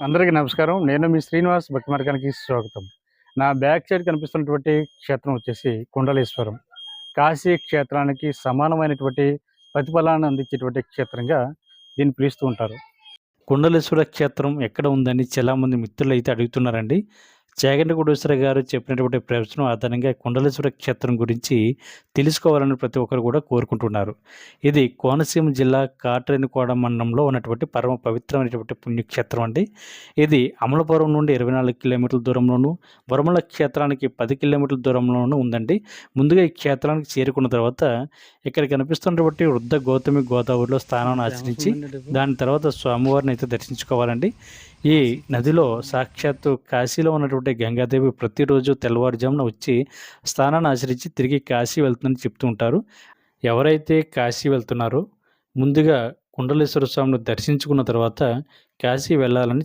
అందరికీ నమస్కారం. నేను మీ శ్రీనివాస్ భక్తి మార్గానికి స్వాగతం. నా బ్యాక్ సైడ్ కనిపిస్తున్నటువంటి క్షేత్రం వచ్చేసి కుండలేశ్వరం. కాశీ క్షేత్రానికి సమానమైనటువంటి ప్రతిఫలాన్ని అందించేటువంటి క్షేత్రంగా దీన్ని పిలుస్తూ ఉంటారు. కుండలేశ్వర క్షేత్రం ఎక్కడ ఉందని చాలామంది మిత్రులైతే అడుగుతున్నారండి. చాగంటి కోటేశ్వర గారు చెప్పినటువంటి ప్రశ్న ఆధారంగా కుండలేశ్వర క్షేత్రం గురించి తెలుసుకోవాలని ప్రతి ఒక్కరు కూడా కోరుకుంటున్నారు. ఇది కోనసీమ జిల్లా కాట్రేనికోట మండలంలో ఉన్నటువంటి పరమ పవిత్రమైనటువంటి పుణ్యక్షేత్రం అండి. ఇది అమలాపురం నుండి 24 కిలోమీటర్ల దూరంలోను, వరమల క్షేత్రానికి 10 కిలోమీటర్ల దూరంలోనూ ఉందండి. ముందుగా ఈ క్షేత్రానికి చేరుకున్న తర్వాత ఇక్కడ కనిపిస్తున్నటువంటి వృద్ధ గౌతమి గోదావరిలో స్నానాన్ని ఆచరించి దాని తర్వాత స్వామివారిని అయితే దర్శించుకోవాలండి. ఈ నదిలో సాక్షాత్తు కాశీలో ఉన్నటువంటి గంగాదేవి ప్రతిరోజు తెల్లవారుజామున వచ్చి స్నానాన్ని ఆచరించి తిరిగి కాశీ వెళ్తుందని చెప్తూ ఉంటారు. ఎవరైతే కాశీ వెళ్తున్నారో ముందుగా కుండలేశ్వర స్వామిని దర్శించుకున్న తర్వాత కాశీ వెళ్ళాలని